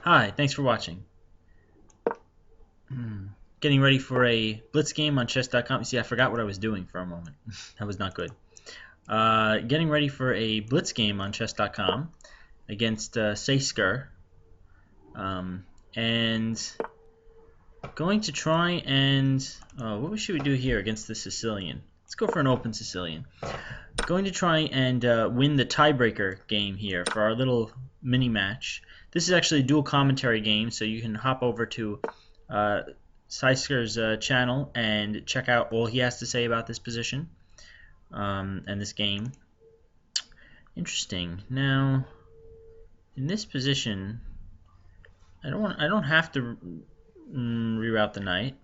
Hi, thanks for watching. Getting ready for a Blitz game on chess.com. You see, I forgot what I was doing for a moment. That was not good. Getting ready for a Blitz game on chess.com against Seikster. And going to try and... what should we do here against the Sicilian? Let's go for an open Sicilian. Going to try and win the tiebreaker game here for our little mini match. This is actually a dual commentary game, so you can hop over to Seiker's channel and check out all he has to say about this position and this game. Interesting. Now, in this position, I don't have to reroute the knight.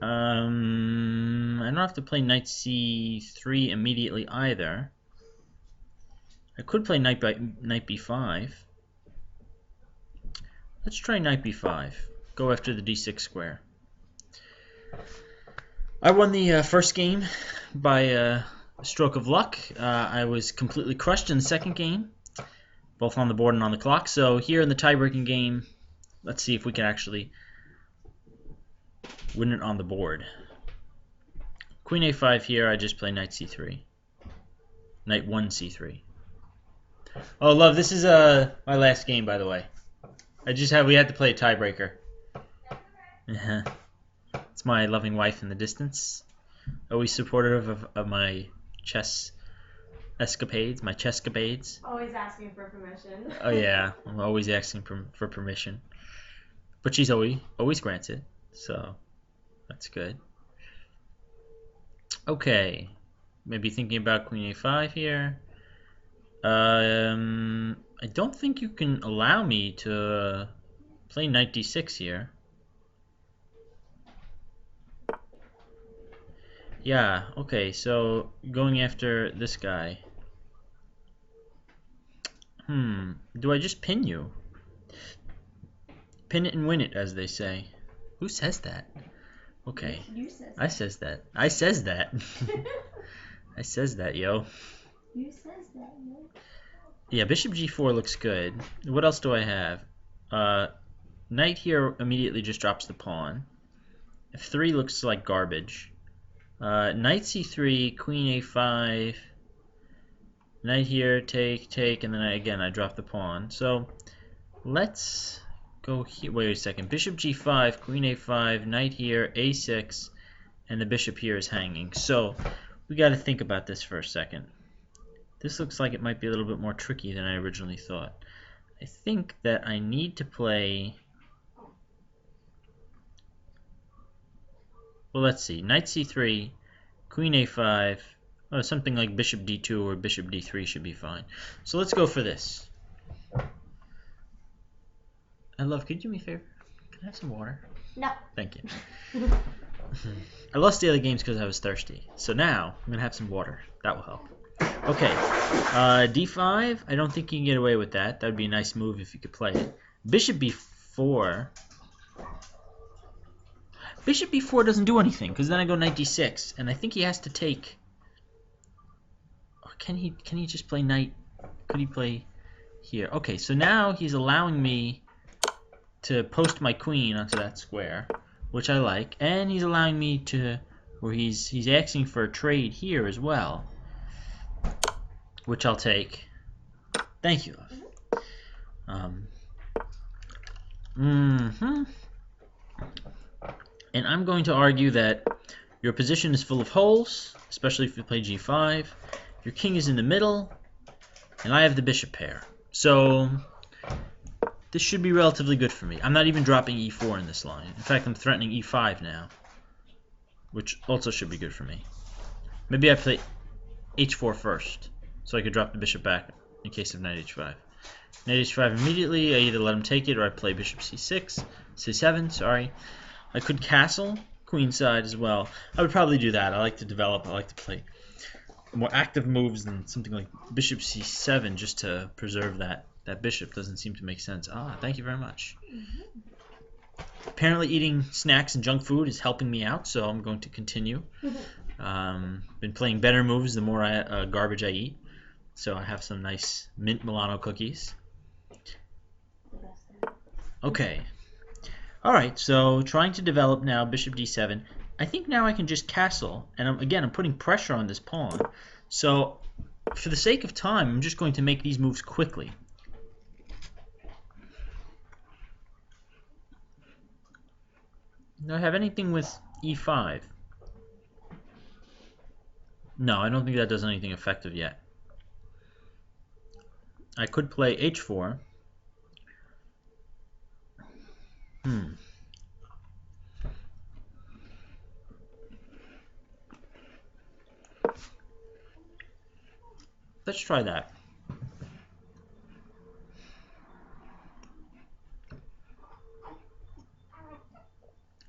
I don't have to play knight c3 immediately either. I could play knight b5. Let's try knight b5. Go after the d6 square. I won the first game by a stroke of luck. I was completely crushed in the second game, both on the board and on the clock. So here in the tie-breaking game, let's see if we can actually win it on the board. Queen a5 here, I just play knight c3. Knight 1 c3. Oh, love, this is my last game, by the way. We had to play a tiebreaker. It's my loving wife in the distance. Always supportive of my chess escapades, my chesscapades. Always asking for permission. Oh yeah, I'm always asking for permission. But she's always grants it, so that's good. Okay, maybe thinking about queen a5 here. I don't think you can allow me to play knight d6 here. Yeah, okay, so going after this guy. Do I just pin you? Pin it and win it, as they say. Who says that? Okay. You says that. I says that. I says that. I says that, yo. You says that, yo. Yeah, bishop g4 looks good. What else do I have? Knight here immediately just drops the pawn. f3 looks like garbage. Knight c3, queen a5, knight here, take, and then I drop the pawn. So let's go here. Wait a second. Bishop g5, queen a5, knight here, a6, and the bishop here is hanging. So we got to think about this for a second. This looks like it might be a little bit more tricky than I originally thought. I think that I need to play... Well, let's see. Knight c3, queen a5, something like bishop d2 or bishop d3 should be fine. So let's go for this. Love, could you do me a favor? Can I have some water? No. Thank you. I lost the other games because I was thirsty. So now I'm going to have some water. That will help. Okay, d5, I don't think you can get away with that. That would be a nice move if you could play it. Bishop b4. Bishop b4 doesn't do anything, because then I go knight d6, and I think he has to take... Or can he just play knight? Could he play here? Okay, so now he's allowing me to post my queen onto that square, which I like, and he's allowing me to... Where he's asking for a trade here as well, which I'll take. Thank you, love. And I'm going to argue that your position is full of holes, especially if you play g5. Your king is in the middle, and I have the bishop pair. So this should be relatively good for me. I'm not even dropping e4 in this line. In fact, I'm threatening e5 now, which also should be good for me. Maybe I play h4 first, so I could drop the bishop back in case of knight h5. Knight h5 immediately, I either let him take it or I play bishop c6, c7, sorry. I could castle queenside as well. I would probably do that. I like to develop, I like to play more active moves than something like bishop c7 just to preserve that bishop. Doesn't seem to make sense. Thank you very much. Apparently eating snacks and junk food is helping me out, so I'm going to continue. Been playing better moves the more garbage I eat. So I have some nice mint Milano cookies. Okay. Alright, so trying to develop now bishop d7. I think now I can just castle, and I'm putting pressure on this pawn. So, for the sake of time, I'm just going to make these moves quickly. Do I have anything with e5? No, I don't think that does anything effective yet. I could play h4. Let's try that.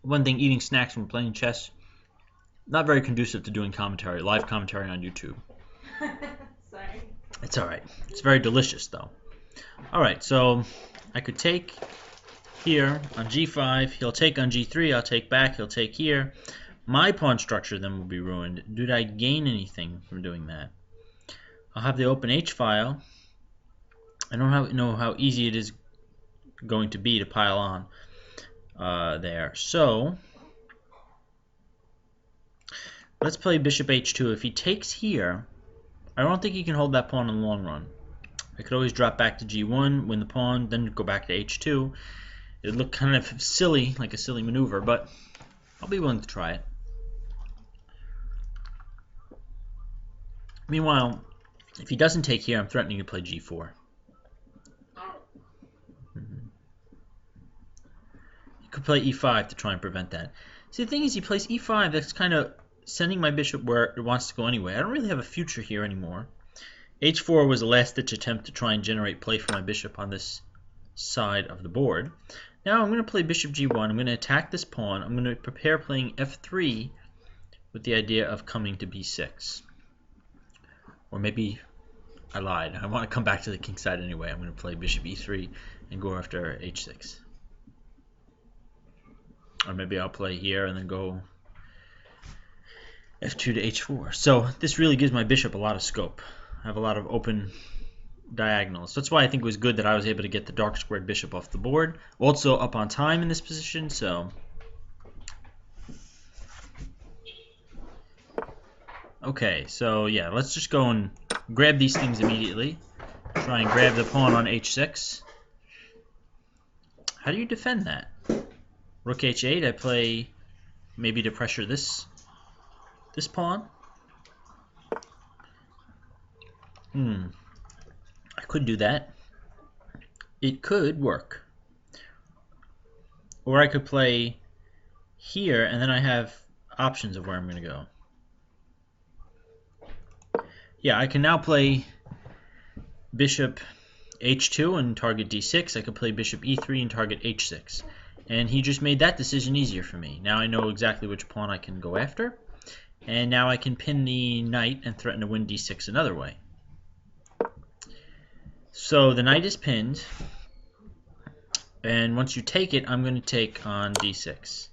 One thing, eating snacks when playing chess, not very conducive to doing commentary, live commentary on YouTube. Sorry. It's alright. It's very delicious, though. Alright, so I could take here on g5, he'll take on g3, I'll take back, he'll take here. My pawn structure then will be ruined. Did I gain anything from doing that? I'll have the open h file. I don't know how easy it is going to be to pile on there. So let's play bishop h2. If he takes here, I don't think he can hold that pawn in the long run. I could always drop back to g1, win the pawn, then go back to h2. It would look kind of silly, like a silly maneuver, but I'll be willing to try it. Meanwhile, if he doesn't take here, I'm threatening to play g4. He could play e5 to try and prevent that. See, the thing is, he plays e5, that's kind of sending my bishop where it wants to go anyway. I don't really have a future here anymore. h4 was a last-ditch attempt to try and generate play for my bishop on this side of the board. Now I'm going to play bishop g1. I'm going to attack this pawn. I'm going to prepare playing f3 with the idea of coming to b6. Or maybe I lied. I want to come back to the king side anyway. I'm going to play bishop e3 and go after h6. Or maybe I'll play here and then go f2 to h4. So this really gives my bishop a lot of scope. I have a lot of open diagonals. That's why I think it was good that I was able to get the dark squared bishop off the board. Also up on time in this position, so okay, so yeah, let's just go and grab these things immediately. Try and grab the pawn on h6. How do you defend that? Rook h8, I play maybe to pressure this pawn. I could do that. It could work. Or I could play here, and then I have options of where I'm going to go. Yeah, I can now play bishop h2 and target d6. I could play bishop e3 and target h6. And he just made that decision easier for me. Now I know exactly which pawn I can go after. And now I can pin the knight and threaten to win d6 another way. So the knight is pinned. And once you take it, I'm going to take on d6.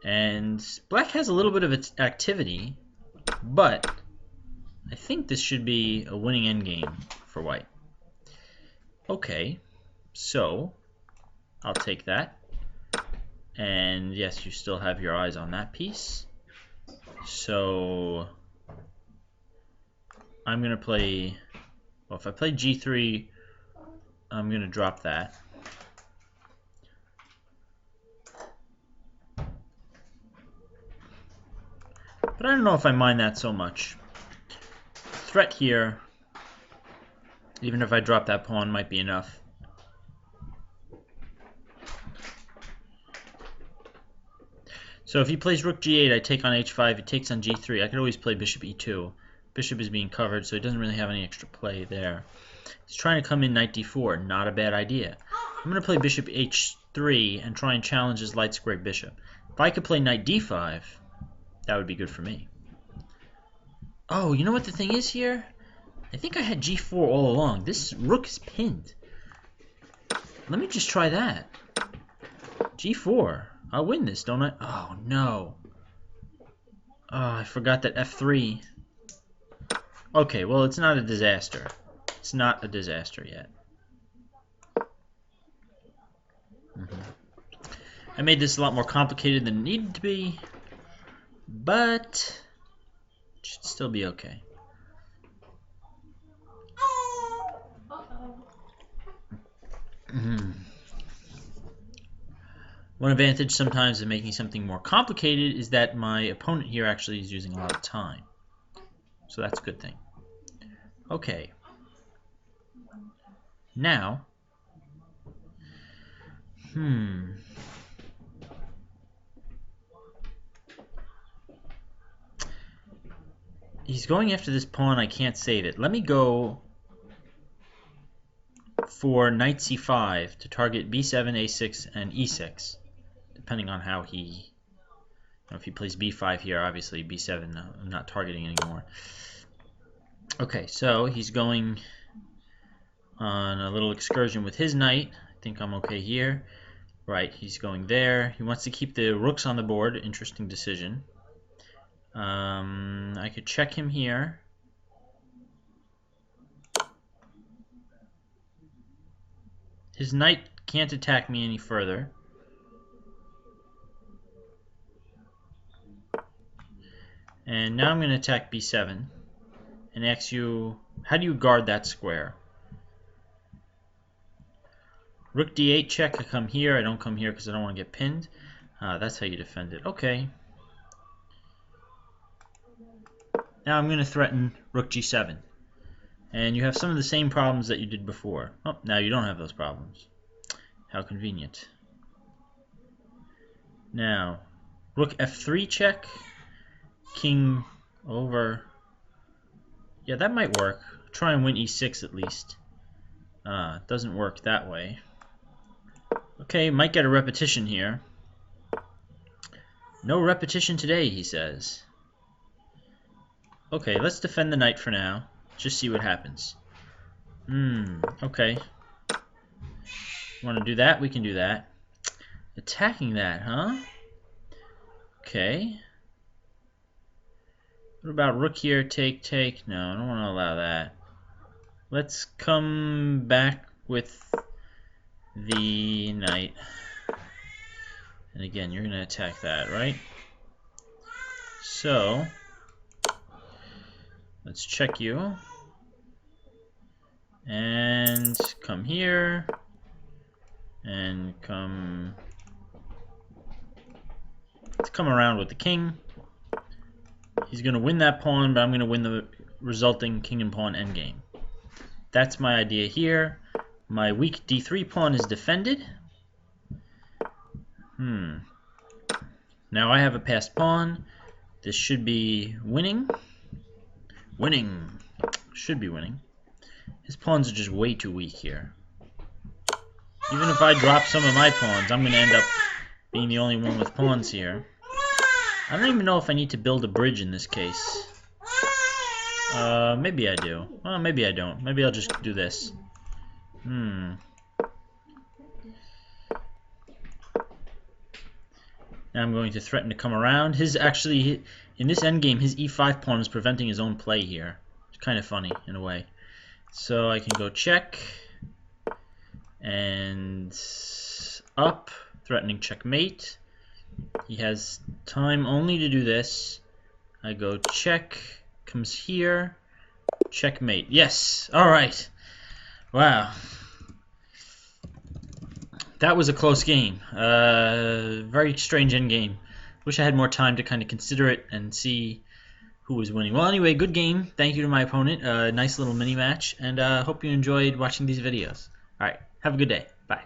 And black has a little bit of its activity, but I think this should be a winning endgame for white. Okay, so I'll take that. And yes, you still have your eyes on that piece. So I'm going to play, well, if I play g3, I'm going to drop that. But I don't know if I mind that so much. Threat here, even if I drop that pawn, might be enough. So if he plays rook g8, I take on h5, he takes on g3. I could always play bishop e2. Bishop is being covered, so he doesn't really have any extra play there. He's trying to come in knight d4. Not a bad idea. I'm going to play bishop h3 and try and challenge his light square bishop. If I could play knight d5, that would be good for me. Oh, you know what the thing is here? I think I had g4 all along. This rook is pinned. Let me just try that. g4. I'll win this, don't I? Oh, no. Oh, I forgot that f3. Okay, well, it's not a disaster. It's not a disaster yet. I made this a lot more complicated than it needed to be, but it should still be okay. One advantage sometimes of making something more complicated is that my opponent here actually is using a lot of time. So that's a good thing. Okay. Now, he's going after this pawn. I can't save it. Let me go for knight c5 to target b7, a6, and e6, depending on how he... if he plays b5 here, obviously b7 I'm not targeting anymore. Okay, so he's going on a little excursion with his knight. I think I'm okay here. Right, he's going there. He wants to keep the rooks on the board. Interesting decision. I could check him here. His knight can't attack me any further. And now I'm going to attack b7 and ask you, how do you guard that square? Rook d8 check, I come here. I don't come here because I don't want to get pinned. That's how you defend it. Okay. Now I'm going to threaten rook g7. And you have some of the same problems that you did before. Oh, now you don't have those problems. How convenient. Now, rook f3 check. King over. Yeah, that might work. Try and win e6 at least. It doesn't work that way. Okay, might get a repetition here. No repetition today, he says. Okay, let's defend the knight for now. Just see what happens. Okay. Want to do that? We can do that. Attacking that, huh? Okay. What about rook here? Take, take. No, I don't want to allow that. Let's come back with the knight. And again, you're going to attack that, right? So, let's check you. And come here. And let's come around with the king. He's going to win that pawn, but I'm going to win the resulting king and pawn endgame. That's my idea here. My weak d3 pawn is defended. Now I have a passed pawn. This should be winning. Winning. Should be winning. His pawns are just way too weak here. Even if I drop some of my pawns, I'm going to end up being the only one with pawns here. I don't even know if I need to build a bridge in this case. Maybe I do. Well, maybe I don't. Maybe I'll just do this. Now I'm going to threaten to come around. Actually, in this endgame, his e5 pawn is preventing his own play here. It's kind of funny, in a way. So I can go check. And up, threatening checkmate. He has time only to do this. I go check, comes here, checkmate. Yes, alright. Wow. That was a close game. Very strange endgame. Wish I had more time to kind of consider it and see who was winning. Well, anyway, good game. Thank you to my opponent. Nice little mini match, and hope you enjoyed watching these videos. Alright, have a good day. Bye.